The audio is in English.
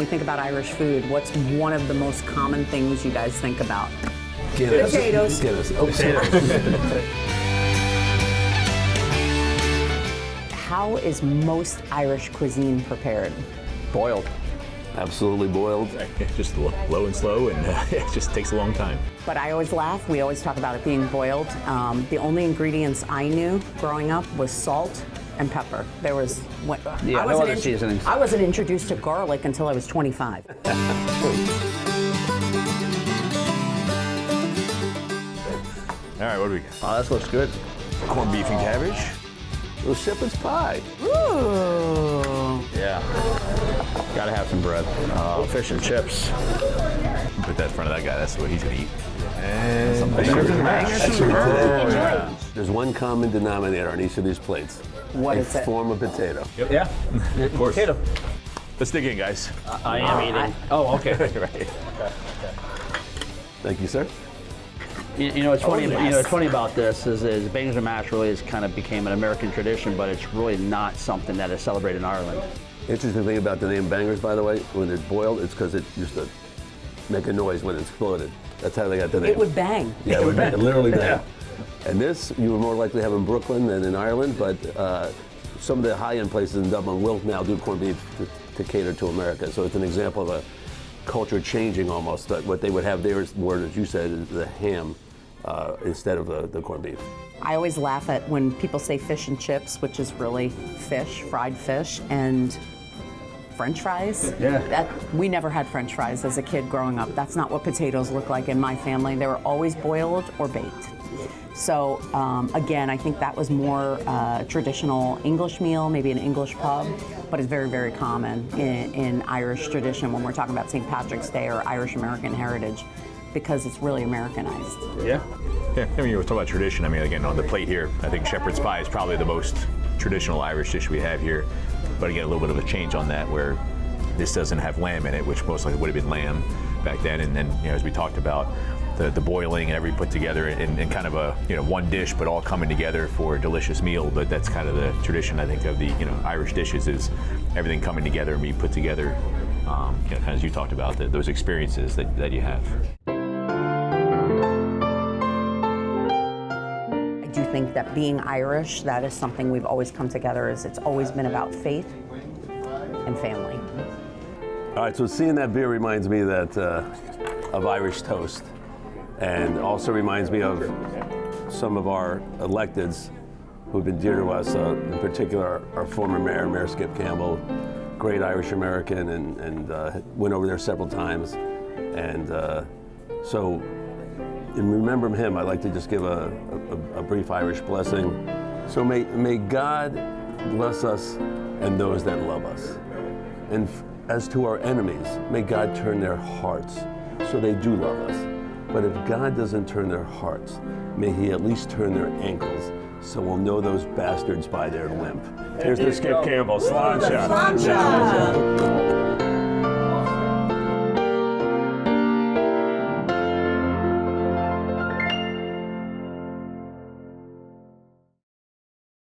we think about Irish food, what's one of the most common things you guys think about? Guinness. Potatoes. Guinness. Oh, sorry. How is most Irish cuisine prepared? Boiled. Absolutely boiled. Just low and slow, and it just takes a long time. But I always laugh, we always talk about it being boiled. The only ingredients I knew growing up was salt and pepper. There was Yeah, no other seasonings. I wasn't introduced to garlic until I was 25. All right, what do we got? Oh, this looks good. Corned beef and cabbage. Little shepherd's pie. Ooh. Yeah. Gotta have some bread. Fish and chips. Put that in front of that guy. That's what he's gonna eat. There's one common denominator on each of these plates. What is it? Form of potato. Yeah. Of course. Potato. Let's dig in, guys. I am eating. Oh, okay. Right. Thank you, sir. You know what's funny? yes. You know what's funny about this is bangers and mash really is kind of became an American tradition, but it's really not something that is celebrated in Ireland. Interesting thing about the name bangers, by the way, when it's boiled, it's because it used to make a noise when it exploded. That's how they got the name. It would bang. Yeah, it would bang. It literally bang. And this, you were more likely to have in Brooklyn than in Ireland, but some of the high-end places in Dublin will now do corned beef to cater to America. So it's an example of a culture changing almost. But what they would have there is more, as you said, is the ham instead of the corned beef. I always laugh at when people say fish and chips, which is really fish, fried fish, and French fries. Yeah. We never had French fries as a kid growing up. That's not what potatoes look like in my family. They were always boiled or baked. So again, I think that was more traditional English meal, maybe an English pub, but it's very, very common in Irish tradition when we're talking about St. Patrick's Day or Irish American heritage, because it's really Americanized. Yeah. Yeah, I mean, you were talking about tradition. I mean, again, on the plate here, I think shepherd's pie is probably the most traditional Irish dish we have here. But again, a little bit of a change on that, where this doesn't have lamb in it, which most likely would have been lamb back then. And then, you know, as we talked about, the boiling and everything put together in kind of a, you know, one dish, but all coming together for a delicious meal. But that's kind of the tradition, I think, of the, you know, Irish dishes, is everything coming together and being put together. You know, kind of as you talked about, those experiences that you have. I do think that being Irish, that is something we've always come together as it's always been about faith and family. All right, so seeing that beer reminds me that of Irish toast, and also reminds me of some of our electeds who've been dear to us, in particular our former Mayor Skip Campbell, great Irish American, and went over there several times. And so in remembering him, I'd like to just give a brief Irish blessing. So may God bless us and those that love us. And as to our enemies, may God turn their hearts so they do love us. But if God doesn't turn their hearts, may he at least turn their ankles so we'll know those bastards by their limp. Here's the Skip Campbell sláinte.